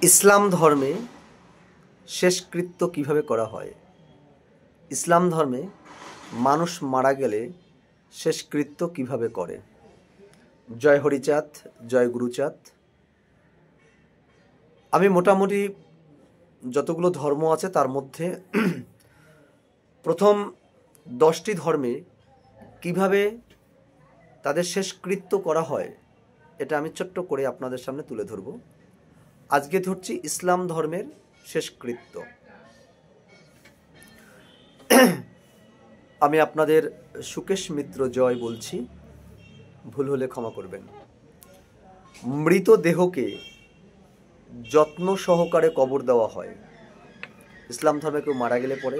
ইসলাম ধর্মে শেষকৃত্য কিভাবে করা হয়? ইসলাম ধর্মে মানুষ মারা গেলে শেষকৃত্য কিভাবে করে? জয় হরিচাঁদ, জয় গুরুচাঁদ। আমি মোটামুটি যতগুলো ধর্ম আছে তার মধ্যে প্রথম 10টি ধর্মে কিভাবে তাদের শেষকৃত্য করা হয় এটা আমি ছোট্ট করে আপনাদের সামনে তুলে ধরব। আজকে ধরছি ইসলাম ধর্মের শেষকৃত্য। আমি আপনাদের সুকেশ মিত্র জয় বলছি, ভুল হলে ক্ষমা করবেন। মৃতদেহকে যত্ন সহকারে কবর দেওয়া হয়। ইসলাম ধর্মে কেউ মারা গেলে পরে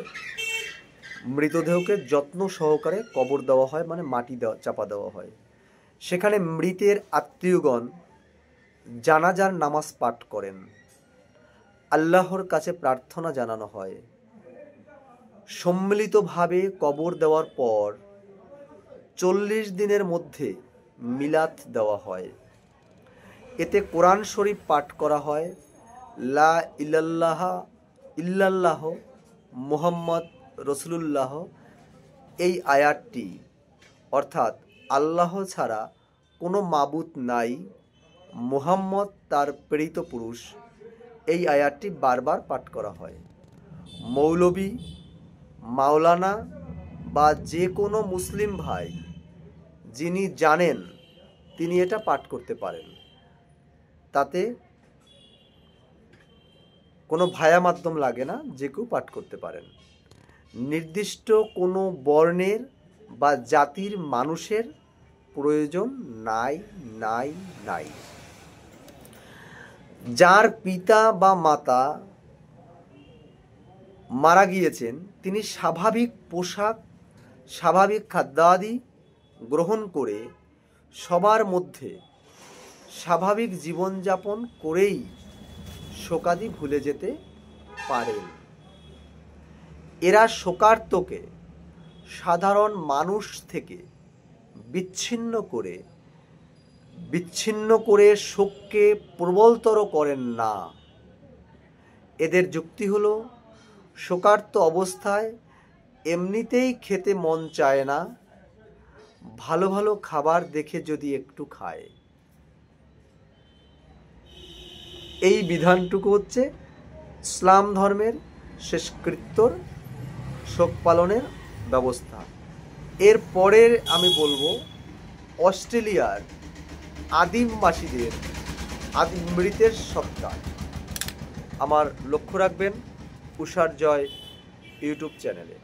মৃতদেহকে যত্ন সহকারে কবর দেওয়া হয়, মানে মাটি চাপা দেওয়া হয়। সেখানে মৃতের আত্মীয়গণ জানাজার নামাজ পাঠ করেন, আল্লাহর কাছে প্রার্থনা জানানো হয়। সম্মিলিতভাবে কবর দেওয়ার পর 40 দিনের মধ্যে মিলাদ দেওয়া হয়। এতে কোরআন শরীফ পাঠ করা হয়, লা ইলাহা ইল্লাল্লাহ মুহাম্মদ রাসূলুল্লাহ, এই আয়াতটি, অর্থাৎ আল্লাহ ছাড়া কোনো মাবুদ নাই, মুহাম্মদ তার প্রেরিত পুরুষ, এই আয়াতটি বারবার পাঠ করা হয়। মৌলবী, মাওলানা বা যে কোনো মুসলিম ভাই যিনি জানেন তিনি এটা পাঠ করতে পারেন। তাতে কোনো ভায়া মাধ্যম লাগে না, যে কেউ পাঠ করতে পারেন। নির্দিষ্ট কোনো বর্ণের বা জাতির মানুষের প্রয়োজন নাই নাই নাই। যার পিতা বা মাতা মারা গিয়েছেন তিনি স্বাভাবিক পোশাক, স্বাভাবিক খাদ্যাদি গ্রহণ করে সবার মধ্যে স্বাভাবিক জীবনযাপন করেই শোকাদি ভুলে যেতে পারেন। এরা শোকার্তকে সাধারণ মানুষ থেকে বিচ্ছিন্ন করে শোককে প্রবলতর করেন না। এদের যুক্তি হলো, শোকার্ত অবস্থায় এমনিতেই খেতে মন চায় না, ভালো ভালো খাবার দেখে যদি একটু খায়। এই বিধানটুকু হচ্ছে ইসলাম ধর্মের শেষকৃত্যর শোক পালনের ব্যবস্থা। এর পরের আমি বলবো অস্ট্রেলিয়ার আদিমবাসীদের মৃতের সৎকার। আমার লক্ষ্য রাখবেন উষার জয় ইউটিউব চ্যানেলে।